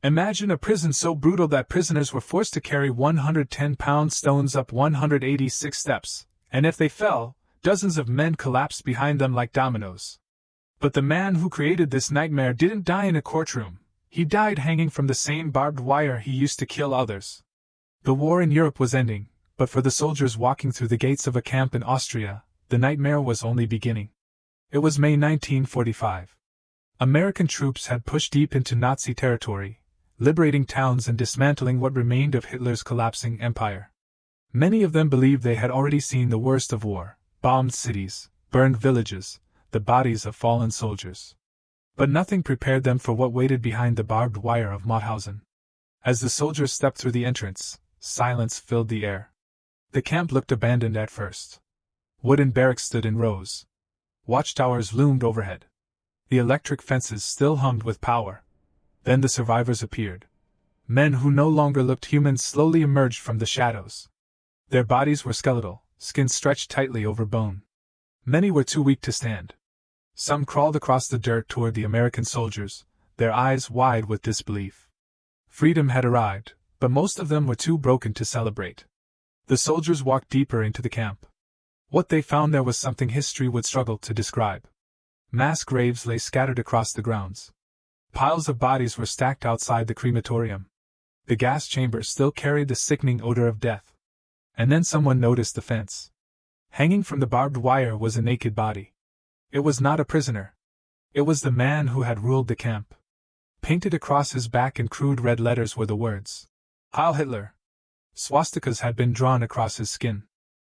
Imagine a prison so brutal that prisoners were forced to carry 110-pound stones up 186 steps, and if they fell, dozens of men collapsed behind them like dominoes. But the man who created this nightmare didn't die in a courtroom. He died hanging from the same barbed wire he used to kill others. The war in Europe was ending, but for the soldiers walking through the gates of a camp in Austria, the nightmare was only beginning. It was May 1945. American troops had pushed deep into Nazi territory, liberating towns and dismantling what remained of Hitler's collapsing empire. Many of them believed they had already seen the worst of war: bombed cities, burned villages, the bodies of fallen soldiers. But nothing prepared them for what waited behind the barbed wire of Mauthausen. As the soldiers stepped through the entrance, silence filled the air. The camp looked abandoned at first. Wooden barracks stood in rows. Watchtowers loomed overhead. The electric fences still hummed with power. Then the survivors appeared. Men who no longer looked human slowly emerged from the shadows. Their bodies were skeletal, skin stretched tightly over bone. Many were too weak to stand. Some crawled across the dirt toward the American soldiers, their eyes wide with disbelief. Freedom had arrived, but most of them were too broken to celebrate. The soldiers walked deeper into the camp. What they found there was something history would struggle to describe. Mass graves lay scattered across the grounds. Piles of bodies were stacked outside the crematorium. The gas chambers still carried the sickening odor of death. And then someone noticed the fence. Hanging from the barbed wire was a naked body. It was not a prisoner. It was the man who had ruled the camp. Painted across his back in crude red letters were the words, "Heil Hitler." Swastikas had been drawn across his skin.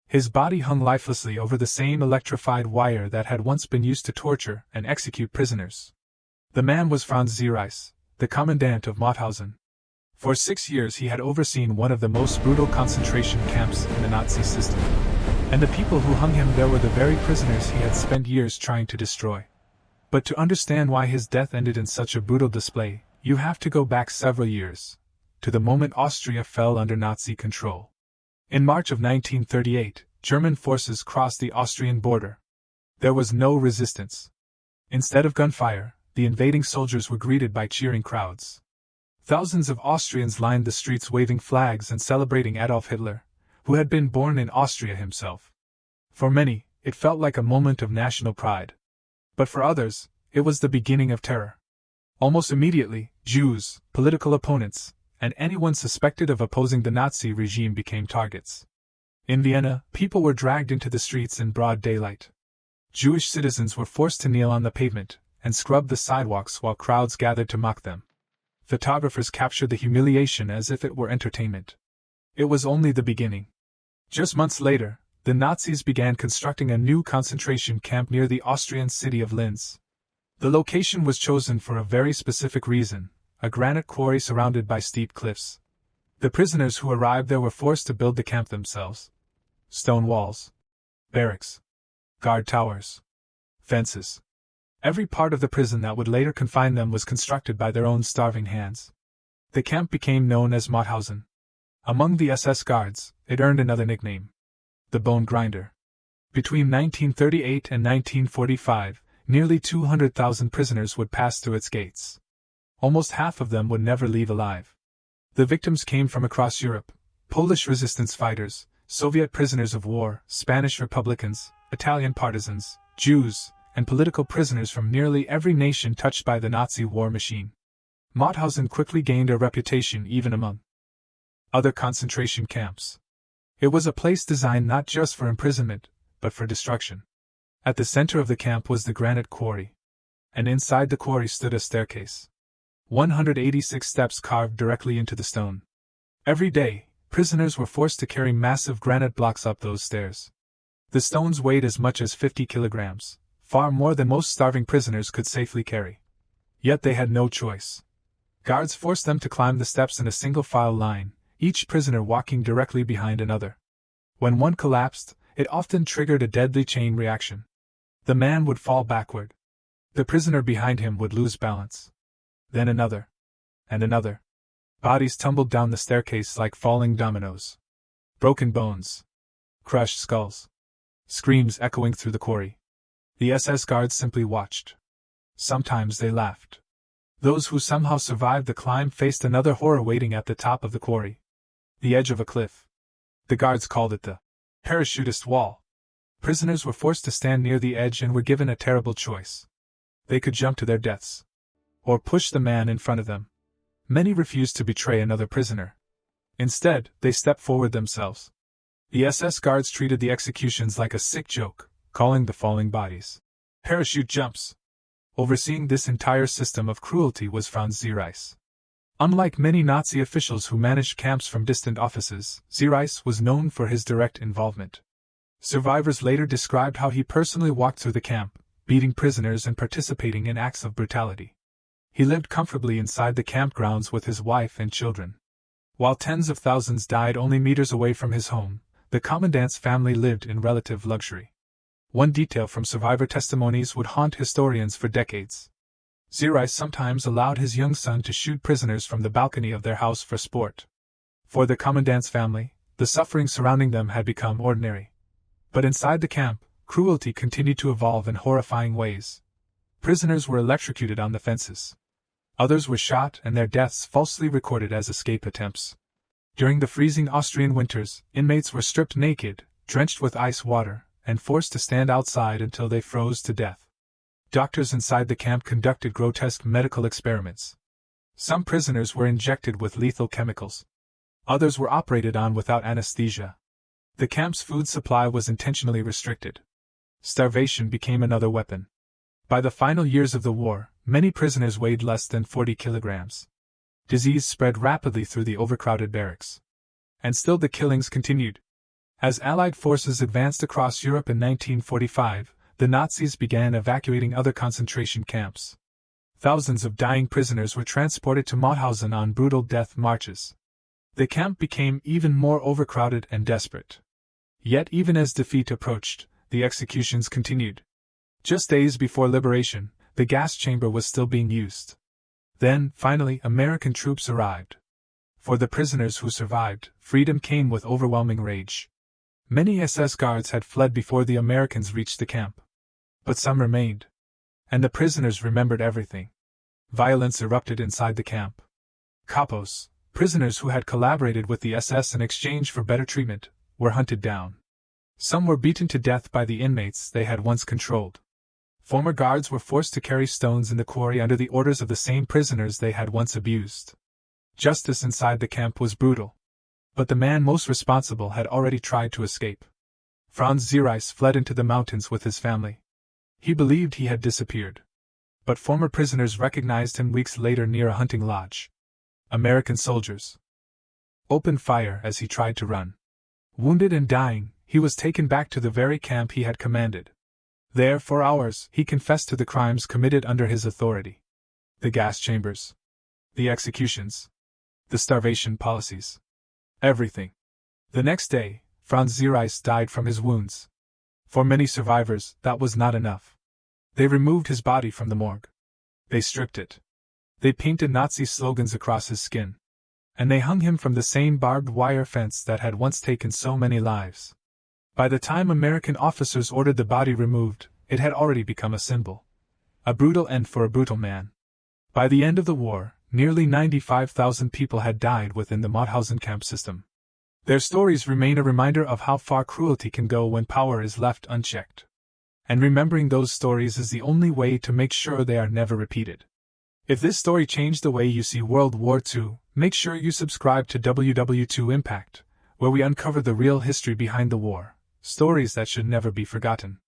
His body hung lifelessly over the same electrified wire that had once been used to torture and execute prisoners. The man was Franz Ziereis, the commandant of Mauthausen. For 6 years he had overseen one of the most brutal concentration camps in the Nazi system. And the people who hung him there were the very prisoners he had spent years trying to destroy. But to understand why his death ended in such a brutal display, you have to go back several years, to the moment Austria fell under Nazi control. In March of 1938, German forces crossed the Austrian border. There was no resistance. Instead of gunfire, the invading soldiers were greeted by cheering crowds. Thousands of Austrians lined the streets waving flags and celebrating Adolf Hitler, who had been born in Austria himself. For many, it felt like a moment of national pride. But for others, it was the beginning of terror. Almost immediately, Jews, political opponents, and anyone suspected of opposing the Nazi regime became targets. In Vienna, people were dragged into the streets in broad daylight. Jewish citizens were forced to kneel on the pavement and scrub the sidewalks while crowds gathered to mock them. Photographers captured the humiliation as if it were entertainment. It was only the beginning. Just months later, the Nazis began constructing a new concentration camp near the Austrian city of Linz. The location was chosen for a very specific reason: a granite quarry surrounded by steep cliffs. The prisoners who arrived there were forced to build the camp themselves. Stone walls, barracks, guard towers, fences. Every part of the prison that would later confine them was constructed by their own starving hands. The camp became known as Mauthausen. Among the SS guards, it earned another nickname: the Bone Grinder. Between 1938 and 1945, nearly 200,000 prisoners would pass through its gates. Almost half of them would never leave alive. The victims came from across Europe: Polish resistance fighters, Soviet prisoners of war, Spanish Republicans, Italian partisans, Jews, and political prisoners from nearly every nation touched by the Nazi war machine. Mauthausen quickly gained a reputation even among other concentration camps. It was a place designed not just for imprisonment, but for destruction. At the center of the camp was the granite quarry. And inside the quarry stood a staircase. 186 steps carved directly into the stone. Every day, prisoners were forced to carry massive granite blocks up those stairs. The stones weighed as much as 50 kilograms, far more than most starving prisoners could safely carry. Yet they had no choice. Guards forced them to climb the steps in a single-file line, each prisoner walking directly behind another. When one collapsed, it often triggered a deadly chain reaction. The man would fall backward. The prisoner behind him would lose balance. Then another. And another. Bodies tumbled down the staircase like falling dominoes. Broken bones. Crushed skulls. Screams echoing through the quarry. The SS guards simply watched. Sometimes they laughed. Those who somehow survived the climb faced another horror waiting at the top of the quarry. The edge of a cliff. The guards called it the parachutist wall. Prisoners were forced to stand near the edge and were given a terrible choice. They could jump to their deaths, or push the man in front of them. Many refused to betray another prisoner. Instead, they stepped forward themselves. The SS guards treated the executions like a sick joke, calling the falling bodies parachute jumps. Overseeing this entire system of cruelty was Franz Ziereis. Unlike many Nazi officials who managed camps from distant offices, Ziereis was known for his direct involvement. Survivors later described how he personally walked through the camp, beating prisoners and participating in acts of brutality. He lived comfortably inside the campgrounds with his wife and children. While tens of thousands died only meters away from his home, the commandant's family lived in relative luxury. One detail from survivor testimonies would haunt historians for decades. Ziereis sometimes allowed his young son to shoot prisoners from the balcony of their house for sport. For the commandant's family, the suffering surrounding them had become ordinary. But inside the camp, cruelty continued to evolve in horrifying ways. Prisoners were electrocuted on the fences. Others were shot and their deaths falsely recorded as escape attempts. During the freezing Austrian winters, inmates were stripped naked, drenched with ice water, and forced to stand outside until they froze to death. Doctors inside the camp conducted grotesque medical experiments. Some prisoners were injected with lethal chemicals. Others were operated on without anesthesia. The camp's food supply was intentionally restricted. Starvation became another weapon. By the final years of the war, many prisoners weighed less than 40 kilograms. Disease spread rapidly through the overcrowded barracks. And still the killings continued. As Allied forces advanced across Europe in 1945, the Nazis began evacuating other concentration camps. Thousands of dying prisoners were transported to Mauthausen on brutal death marches. The camp became even more overcrowded and desperate. Yet even as defeat approached, the executions continued. Just days before liberation, the gas chamber was still being used. Then, finally, American troops arrived. For the prisoners who survived, freedom came with overwhelming rage. Many SS guards had fled before the Americans reached the camp. But some remained. And the prisoners remembered everything. Violence erupted inside the camp. Kapos, prisoners who had collaborated with the SS in exchange for better treatment, were hunted down. Some were beaten to death by the inmates they had once controlled. Former guards were forced to carry stones in the quarry under the orders of the same prisoners they had once abused. Justice inside the camp was brutal. But the man most responsible had already tried to escape. Franz Ziereis fled into the mountains with his family. He believed he had disappeared. But former prisoners recognized him weeks later near a hunting lodge. American soldiers opened fire as he tried to run. Wounded and dying, he was taken back to the very camp he had commanded. There, for hours, he confessed to the crimes committed under his authority. The gas chambers. The executions. The starvation policies. Everything. The next day, Franz Ziereis died from his wounds. For many survivors, that was not enough. They removed his body from the morgue. They stripped it. They painted Nazi slogans across his skin. And they hung him from the same barbed wire fence that had once taken so many lives. By the time American officers ordered the body removed, it had already become a symbol. A brutal end for a brutal man. By the end of the war, nearly 95,000 people had died within the Mauthausen camp system. Their stories remain a reminder of how far cruelty can go when power is left unchecked. And remembering those stories is the only way to make sure they are never repeated. If this story changed the way you see World War II, make sure you subscribe to WW2 Impact, where we uncover the real history behind the war, stories that should never be forgotten.